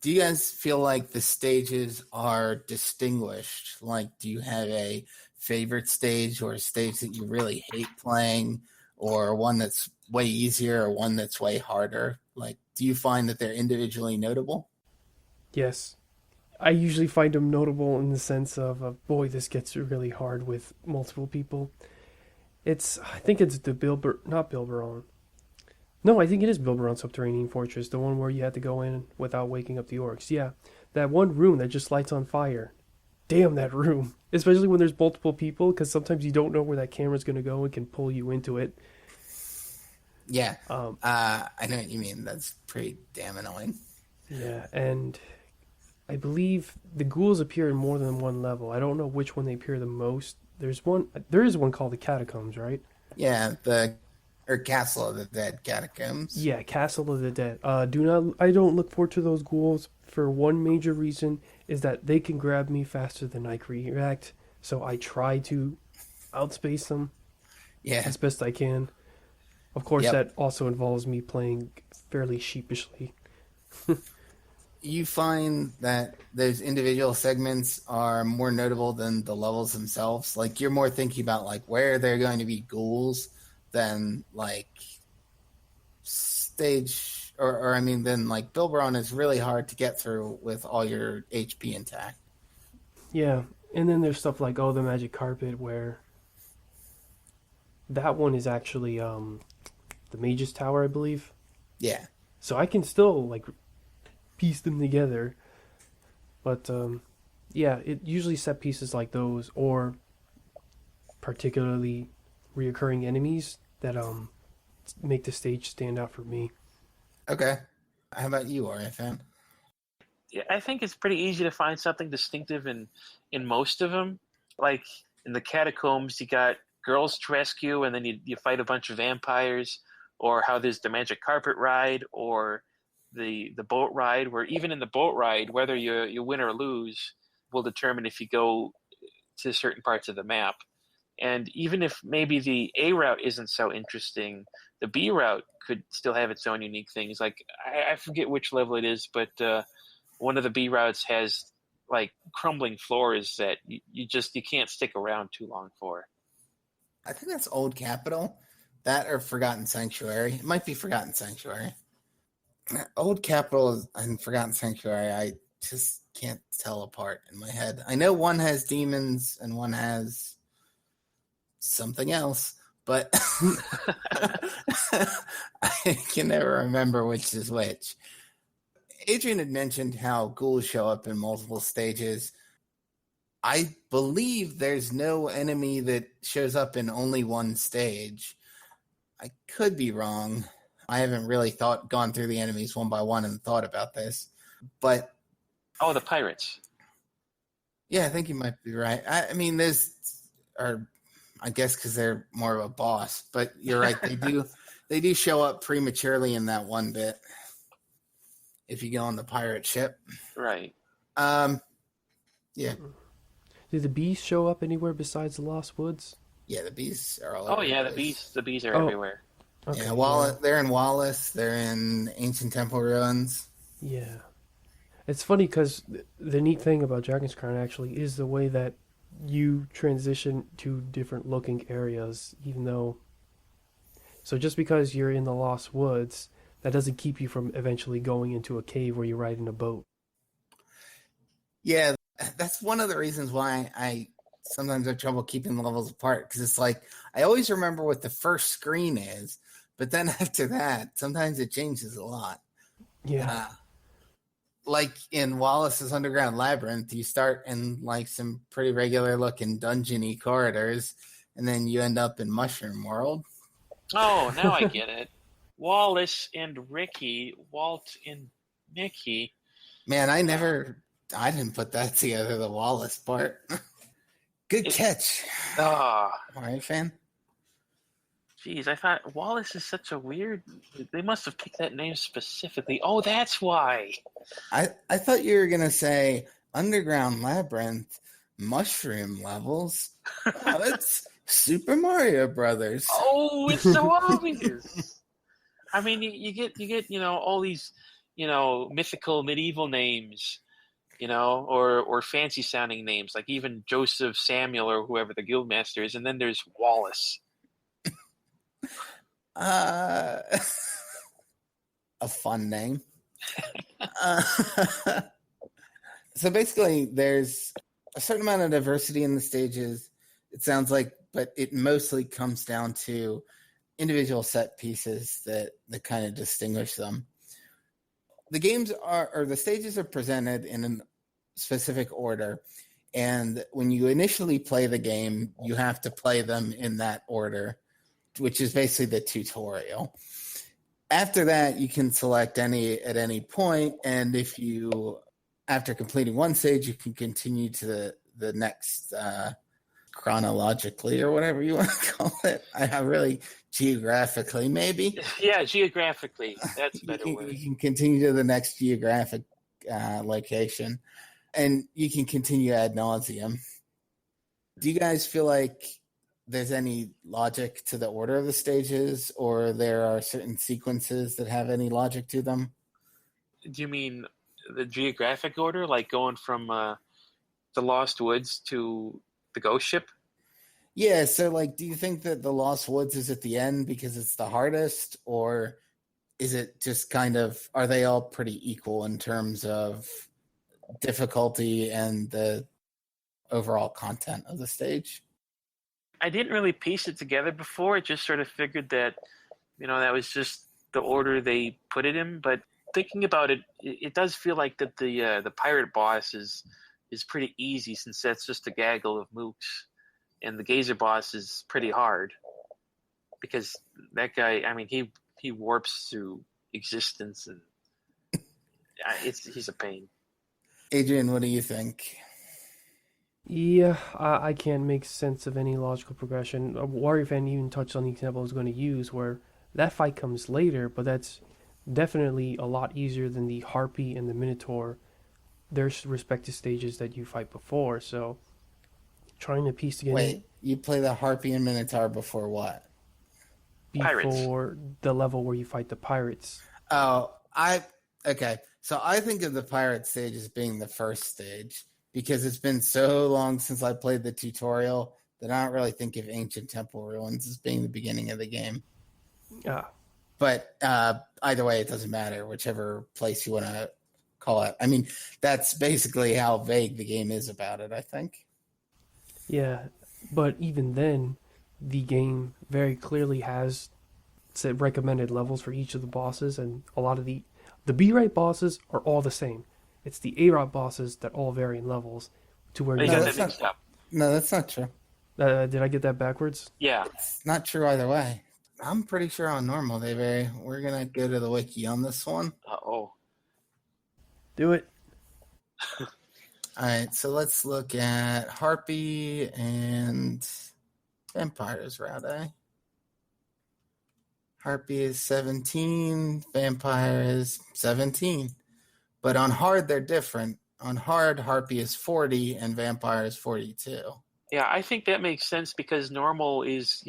do you guys feel like the stages are distinguished? Like, do you have a favorite stage or a stage that you really hate playing, or one that's way easier or one that's way harder? Like, do you find that they're individually notable? Yes. I usually find them notable in the sense of, boy, this gets really hard with multiple people. I think it's the not Bilberon. No, I think it is Bilberon Subterranean Fortress, the one where you had to go in without waking up the orcs. Yeah, that one room that just lights on fire. Damn that room. Especially when there's multiple people, because sometimes you don't know where that camera's going to go and can pull you into it. Yeah. I know what you mean. That's pretty damn annoying. Yeah, and I believe the ghouls appear in more than one level. I don't know which one they appear the most. There is one called the Catacombs, right? Yeah, Castle of the Dead Catacombs. Yeah, Castle of the Dead. I don't look forward to those ghouls for one major reason, is that they can grab me faster than I can react. So I try to outspace them as best I can. Of course, that also involves me playing fairly sheepishly. You find that those individual segments are more notable than the levels themselves? Like, you're more thinking about like where they're going to be ghouls than like stage, or I mean, then like Bilberon is really hard to get through with all your HP intact. Yeah, and then there's stuff like, the Magic Carpet, where that one is actually the Mage's Tower, I believe. Yeah. So I can still like piece them together, but yeah, it usually set pieces like those, or particularly reoccurring enemies that make the stage stand out for me. Okay. How about you, RFM? Yeah, I think it's pretty easy to find something distinctive in most of them. Like in the Catacombs, you got girls to rescue, and then you fight a bunch of vampires, or how there's the Magic Carpet ride, or the boat ride, where even in the boat ride, whether you win or lose will determine if you go to certain parts of the map. And even if maybe the A route isn't so interesting, the B route could still have its own unique things. Like I forget which level it is, but one of the B routes has like crumbling floors that you can't stick around too long for. I think that's Old Capital. That or Forgotten Sanctuary. It might be Forgotten Sanctuary. Old Capital and Forgotten Sanctuary, I just can't tell apart in my head. I know one has demons and one has something else, but I can never remember which is which. Adrian had mentioned how ghouls show up in multiple stages. I believe there's no enemy that shows up in only one stage. I could be wrong. I haven't really gone through the enemies one by one and thought about this. But the pirates. Yeah, I think you might be right. I mean, I guess because they're more of a boss, but you're right. They do show up prematurely in that one bit. If you go on the pirate ship, right? Yeah. Do the bees show up anywhere besides the Lost Woods? Yeah, the bees are all. Oh yeah, the bees are everywhere. Okay, yeah, they're in Wallace. They're in Ancient Temple ruins. Yeah, it's funny because the neat thing about Dragon's Crown actually is the way that you transition to different looking areas, even though. So just because you're in the Lost Woods, that doesn't keep you from eventually going into a cave where you're riding a boat. Yeah, that's one of the reasons why I sometimes have trouble keeping the levels apart, because it's like I always remember what the first screen is, but then after that, sometimes it changes a lot. Yeah. Like in Wallace's Underground Labyrinth, you start in like some pretty regular looking dungeon-y corridors, and then you end up in Mushroom World. Oh, now I get it. Wallace and Ricky, Walt and Mickey. Man, I didn't put that together, the Wallace part. Good catch. All right, fan. Jeez, I thought Wallace is such a weird. They must have picked that name specifically. Oh, that's why. I thought you were gonna say Underground Labyrinth, mushroom levels. Oh, it's Super Mario Brothers. Oh, it's so obvious. I mean, you get all these mythical medieval names, or fancy sounding names like even Joseph Samuel or whoever the guildmaster is, and then there's Wallace. A fun name. So basically, there's a certain amount of diversity in the stages, it sounds like, but it mostly comes down to individual set pieces that kind of distinguish them. The the stages are presented in a specific order, and when you initially play the game, you have to play them in that order, which is basically the tutorial. After that, you can select any at any point, and if you, after completing one stage, you can continue to the next chronologically or whatever you want to call it. I really geographically, maybe. Yeah, geographically. That's a better word. You can continue to the next geographic location, and you can continue ad nauseum. Do you guys feel like there's any logic to the order of the stages, or there are certain sequences that have any logic to them? Do you mean the geographic order, like going from the Lost Woods to the ghost ship? Yeah, so like, do you think that the Lost Woods is at the end because it's the hardest, or is it just kind of, are they all pretty equal in terms of difficulty and the overall content of the stage? I didn't really piece it together before. I just sort of figured that, that was just the order they put it in. But thinking about it, it does feel like that the pirate boss is pretty easy, since that's just a gaggle of mooks, and the Gazer boss is pretty hard because that guy. I mean, he warps through existence, and he's a pain. Adrian, what do you think? Yeah, I can't make sense of any logical progression. Warrior Fan even touched on the example I was going to use, where that fight comes later, but that's definitely a lot easier than the Harpy and the Minotaur, their respective stages that you fight before. So trying to piece together Wait, you play the Harpy and Minotaur before what? Pirates. before the level where you fight the pirates. Oh, okay. So I think of the pirate stage as being the first stage because it's been so long since I played the tutorial that I don't really think of Ancient Temple Ruins as being the beginning of the game. Ah, But either way, it doesn't matter, whichever place you want to call it. I mean, that's basically how vague the game is about it, I think. yeah, but even then, the game very clearly has said recommended levels for each of the bosses, and a lot of the B-rate bosses are all the same. It's the A-rot bosses that all vary in levels to where Oh, you you got have, that mixed up. No, that's not true. did I get that backwards? Yeah. It's not true either way. I'm pretty sure on normal they vary. We're going to go to the wiki on this one. Oh. Do it. All right, so let's look at Harpy and Vampires, rather. Harpy is 17, Vampire is 17. But on hard, they're different. On hard, Harpy is 40 and Vampire is 42. Yeah, I think that makes sense because normal is,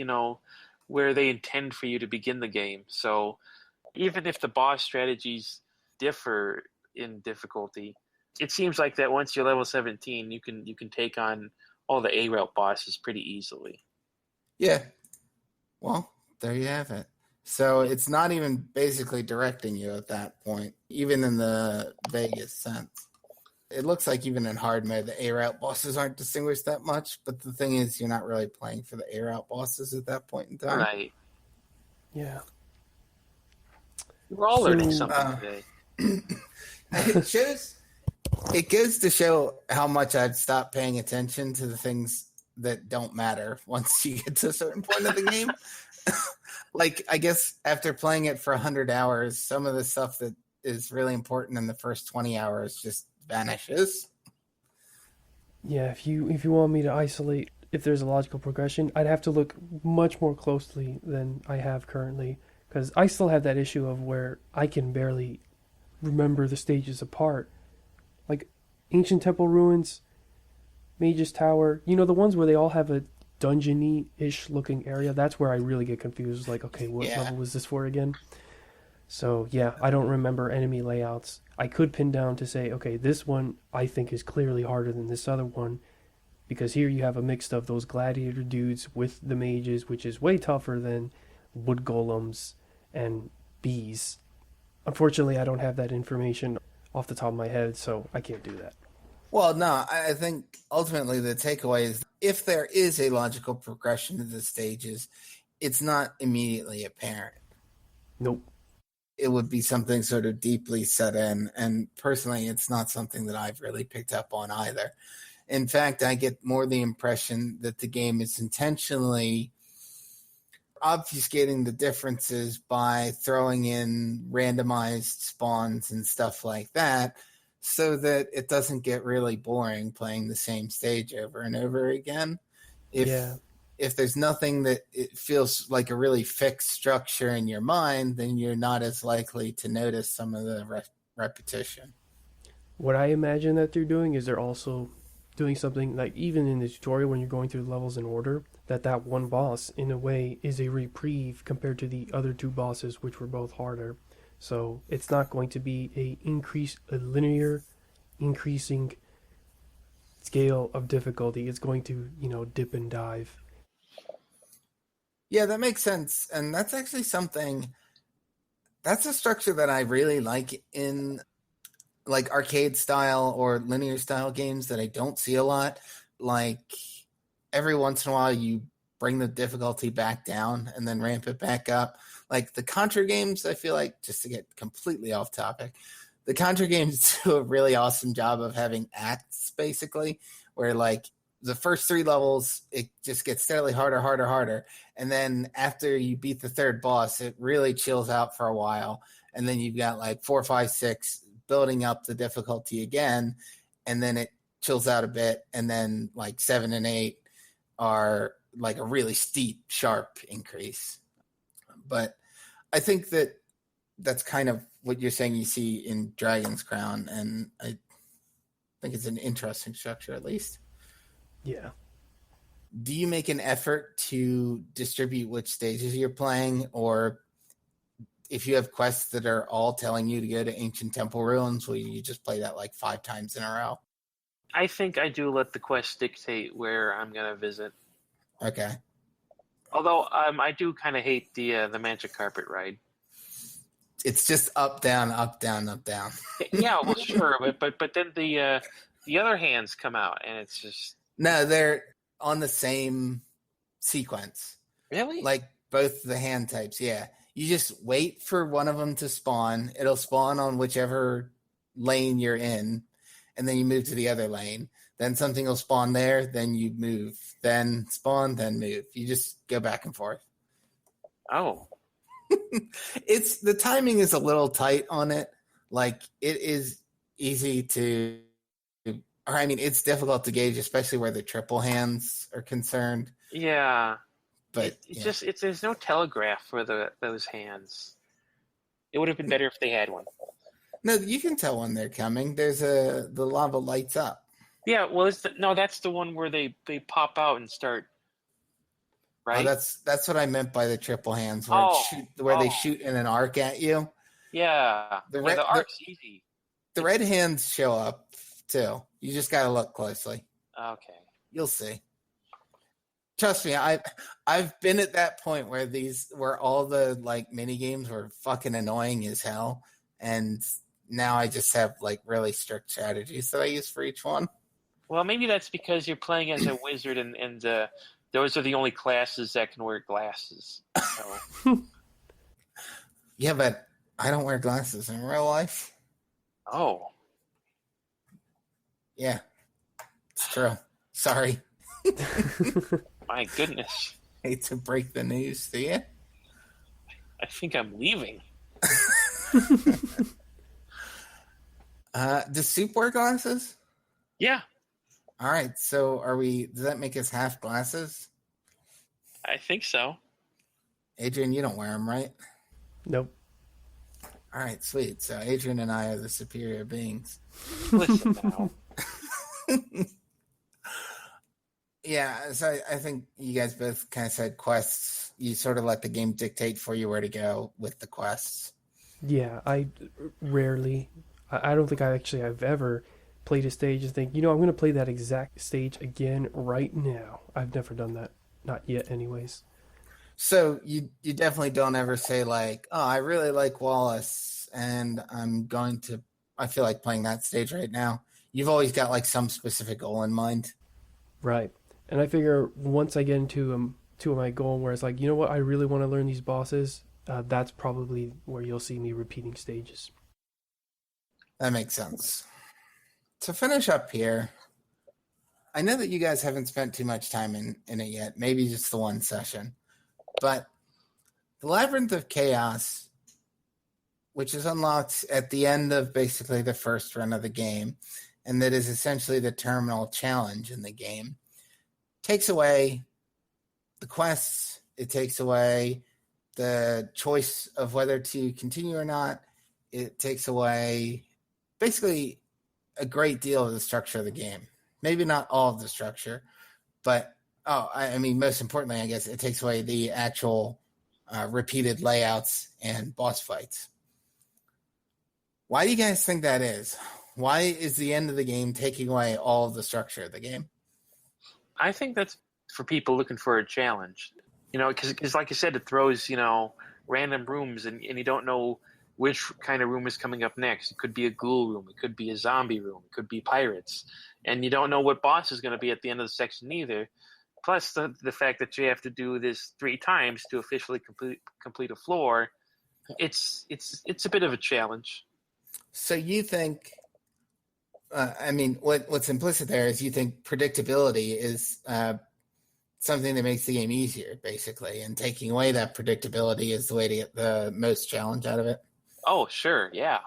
where they intend for you to begin the game. So even if the boss strategies differ in difficulty, it seems like that once you're level 17, you can take on all the A route bosses pretty easily. Yeah. Well, there you have it. So it's not even basically directing you at that point, even in the vaguest sense. It looks like even in hard mode, the A route bosses aren't distinguished that much. But the thing is, you're not really playing for the A route bosses at that point in time. Right. Yeah. We're all learning So, something today. It goes to show how much I've stopped paying attention to the things that don't matter once you get to a certain point of the game. Like, I guess after playing it for 100 hours, some of the stuff that is really important in the first 20 hours just vanishes. Yeah, if you want me to isolate if there's a logical progression, I'd have to look much more closely than I have currently, because I still have that issue of where I can barely remember the stages apart. Like Ancient Temple Ruins, Mage's Tower, the ones where they all have a dungeony-ish looking area, that's where I really get confused. Like, okay, what level was this for again? So, yeah, I don't remember enemy layouts. I could pin down to say, okay, this one I think is clearly harder than this other one, because here you have a mix of those gladiator dudes with the mages, which is way tougher than wood golems and bees. Unfortunately, I don't have that information off the top of my head, so I can't do that. Well, no, I think ultimately the takeaway is if there is a logical progression to the stages, it's not immediately apparent. Nope. It would be something sort of deeply set in. And personally, it's not something that I've really picked up on either. In fact, I get more the impression that the game is intentionally obfuscating the differences by throwing in randomized spawns and stuff like that so that it doesn't get really boring playing the same stage over and over again. If there's nothing that it feels like a really fixed structure in your mind, then you're not as likely to notice some of the repetition. What I imagine that they're doing is they're also doing something like, even in the tutorial when you're going through the levels in order, that one boss in a way is a reprieve compared to the other two bosses, which were both harder. So it's not going to be a linear increasing scale of difficulty. It's going to, dip and dive. Yeah, that makes sense. And that's actually that's a structure that I really like in like arcade style or linear style games that I don't see a lot. Like every once in a while you bring the difficulty back down and then ramp it back up. Like the Contra games, I feel like, just to get completely off topic, the Contra games do a really awesome job of having acts, basically, where like the first 3 levels, it just gets steadily harder. And then after you beat the third boss, it really chills out for a while. And then you've got like 4, 5, 6 building up the difficulty again. And then it chills out a bit. And then like 7 and 8 are like a really steep, sharp increase. But I think that's kind of what you're saying you see in Dragon's Crown. And I think it's an interesting structure, at least. Yeah. do you make an effort to distribute which stages you're playing, or if you have quests that are all telling you to go to ancient temple ruins, will you just play that like 5 times in a row? I think I do let the quest dictate where I'm gonna visit. Okay. Although I do kind of hate the magic carpet ride. It's just up, down, up, down, up, down. Yeah, well, sure, but then the other hands come out, and it's just No, they're on the same sequence. really Like both the hand types, yeah. You just wait for one of them to spawn. It'll spawn on whichever lane you're in, and then you move to the other lane. Then something will spawn there, then you move. Then spawn, then move. You just go back and forth. oh. It's the timing is a little tight on it. Like it is easy to, or I mean, it's difficult to gauge, especially where the triple hands are concerned. Yeah, But there's no telegraph for those hands. It would have been better if they had one. no, you can tell when they're coming. There's the lava lights up. Yeah, well, that's the one where they pop out and start. Right. Oh, that's what I meant by the triple hands, where they shoot in an arc at you. Yeah, the arc's easy. The red hands show up too. You just got to look closely. Okay. You'll see. Trust me, I've been at that point where all the like mini games were fucking annoying as hell, and now I just have like really strict strategies that I use for each one. Well, maybe that's because you're playing as a wizard, and those are the only classes that can wear glasses. So. Yeah, but I don't wear glasses in real life. Oh. Yeah, it's true. Sorry. My goodness. Hate to break the news to you. I think I'm leaving. Does Soup wear glasses? Yeah. All right. So does that make us half glasses? I think so. Adrian, you don't wear them, right? Nope. All right, sweet. So Adrian and I are the superior beings. Listen now. Yeah, so I think you guys both kind of said quests. You sort of let the game dictate for you where to go with the quests. Yeah, I rarely. I don't think I've ever played a stage and think, I'm going to play that exact stage again right now. I've never done that. Not yet, anyways. So you definitely don't ever say like, oh, I really like Wallace, and I feel like playing that stage right now. You've always got like some specific goal in mind. Right. And I figure once I get into my goal where it's like, you know what, I really want to learn these bosses, that's probably where you'll see me repeating stages. That makes sense. To finish up here, I know that you guys haven't spent too much time in it yet, maybe just the one session, but the Labyrinth of Chaos, which is unlocked at the end of basically the first run of the game, and that is essentially the terminal challenge in the game, takes away the quests. It takes away the choice of whether to continue or not. It takes away basically a great deal of the structure of the game. Maybe not all of the structure, but most importantly, I guess it takes away the actual repeated layouts and boss fights. Why do you guys think that is? Why is the end of the game taking away all of the structure of the game? I think that's for people looking for a challenge. Because like I said, it throws, random rooms, and you don't know which kind of room is coming up next. It could be a ghoul room. It could be a zombie room. It could be pirates. And you don't know what boss is going to be at the end of the section either. Plus the fact that you have to do this 3 times to officially complete a floor, it's a bit of a challenge. So you think, what's implicit there is you think predictability is something that makes the game easier, basically, and taking away that predictability is the way to get the most challenge out of it. Oh, sure, yeah.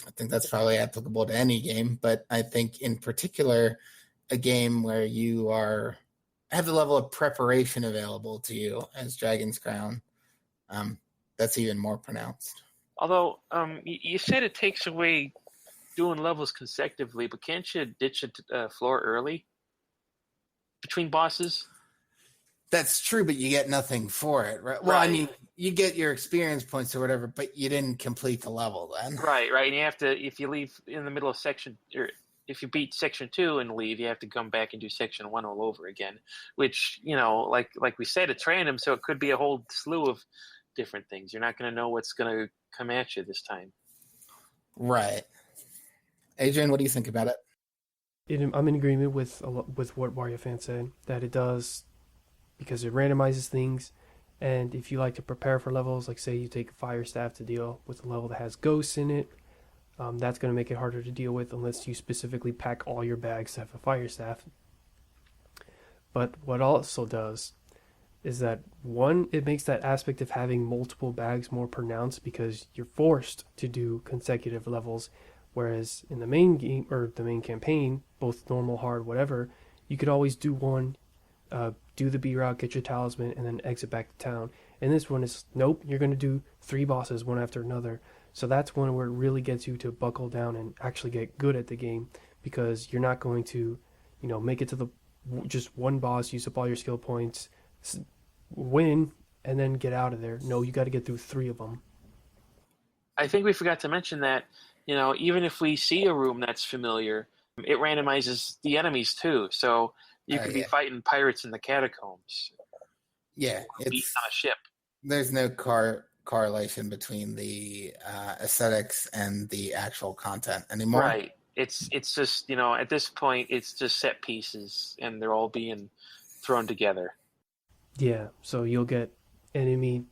I think that's probably applicable to any game, but I think in particular, a game where you have the level of preparation available to you as Dragon's Crown, that's even more pronounced. Although, you said it takes away doing levels consecutively, but can't you ditch a floor early between bosses? That's true, but you get nothing for it, right? Well, I mean, you get your experience points or whatever, but you didn't complete the level then. Right. And you have to, if you leave in the middle of section, or if you beat section 2 and leave, you have to come back and do section 1 all over again. Which, like we said, it's random, so it could be a whole slew of different things. You're not going to know what's going to come at you this time. Right. Adrian, what do you think about it? I'm in agreement with what Wario fan said, that it does, because it randomizes things, and if you like to prepare for levels, like say you take a fire staff to deal with a level that has ghosts in it, that's going to make it harder to deal with unless you specifically pack all your bags to have a fire staff. But what also does is that, one, it makes that aspect of having multiple bags more pronounced because you're forced to do consecutive levels, whereas in the main game, or the main campaign, both normal, hard, whatever, you could always do one, do the B route, get your talisman, and then exit back to town. And this one is, nope, you're going to do 3 bosses one after another. So that's one where it really gets you to buckle down and actually get good at the game, because you're not going to, make it to the just one boss, use up all your skill points, win, and then get out of there. No, you got to get through 3 of them. I think we forgot to mention that, even if we see a room that's familiar, it randomizes the enemies too. So you could be fighting pirates in the catacombs. Yeah, it's on a ship. There's no correlation between the aesthetics and the actual content anymore. Right. It's just, at this point, it's just set pieces, and they're all being thrown together. Yeah, so you'll get enemy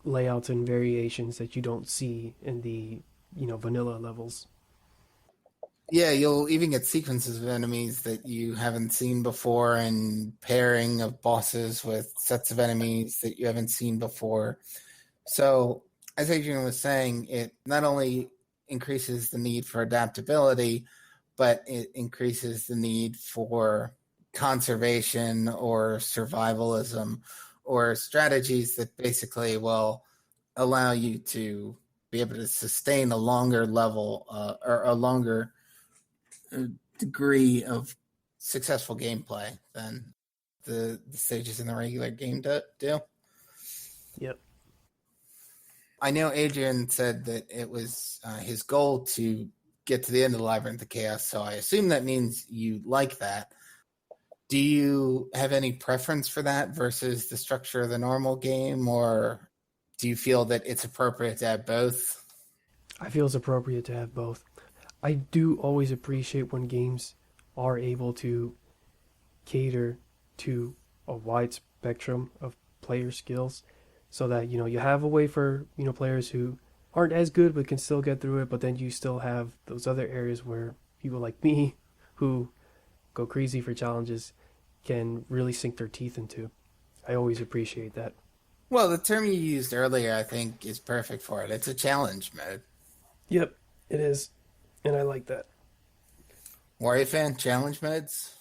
layouts and variations that you don't see in the, vanilla levels. Yeah, you'll even get sequences of enemies that you haven't seen before, and pairing of bosses with sets of enemies that you haven't seen before. So, as Adrian was saying, it not only increases the need for adaptability, but it increases the need for conservation or survivalism or strategies that basically will allow you to be able to sustain a longer level or a longer degree of successful gameplay than the stages in the regular game do. Yep. I know Adrian said that it was his goal to get to the end of the Labyrinth of Chaos, so I assume that means you like that. Do you have any preference for that versus the structure of the normal game, or do you feel that it's appropriate to have both? I feel it's appropriate to have both. I do always appreciate when games are able to cater to a wide spectrum of player skills, so that you have a way for players who aren't as good but can still get through it, but then you still have those other areas where people like me, who go crazy for challenges, can really sink their teeth into. I always appreciate that. Well, the term you used earlier, I think, is perfect for it. It's a challenge mode. Yep, it is, and I like that. Wario fan, challenge modes?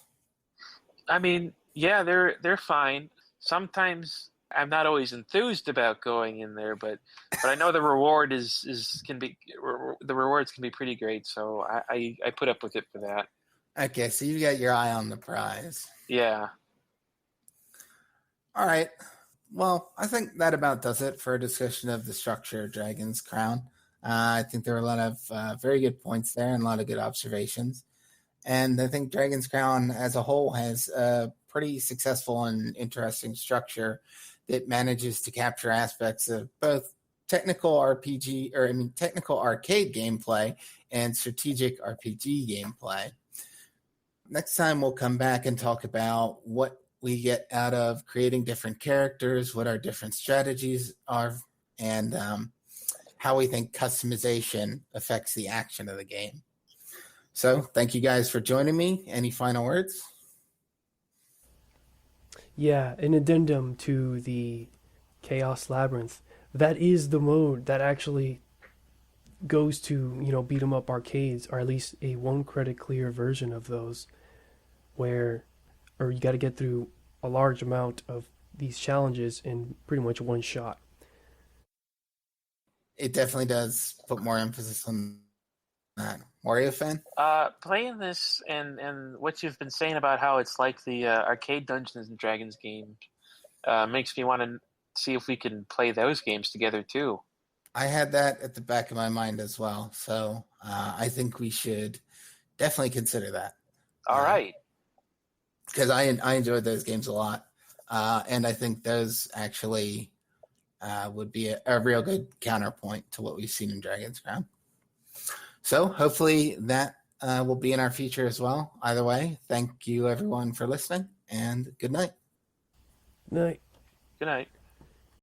I mean, yeah, they're fine. Sometimes I'm not always enthused about going in there, but I know the reward the rewards can be pretty great, so I put up with it for that. Okay, so you got your eye on the prize. Yeah. All right. Well, I think that about does it for a discussion of the structure of Dragon's Crown. I think there were a lot of very good points there and a lot of good observations. And I think Dragon's Crown as a whole has a pretty successful and interesting structure that manages to capture aspects of both technical arcade gameplay and strategic RPG gameplay. Next time we'll come back and talk about what we get out of creating different characters, what our different strategies are, and how we think customization affects the action of the game. So thank you guys for joining me. Any final words? Yeah, an addendum to the Chaos Labyrinth. That is the mode that actually goes to, beat 'em up arcades, or at least a 1 credit clear version of those, or you got to get through a large amount of these challenges in pretty much one shot. It definitely does put more emphasis on that. Wario fan? Playing this and what you've been saying about how it's like the arcade Dungeons and Dragons game makes me want to see if we can play those games together too. I had that at the back of my mind as well. So I think we should definitely consider that. All right. Because I enjoyed those games a lot. And I think those actually would be a real good counterpoint to what we've seen in Dragon's Crown. So hopefully that will be in our future as well. Either way, thank you everyone for listening, and good night. Night. Good night.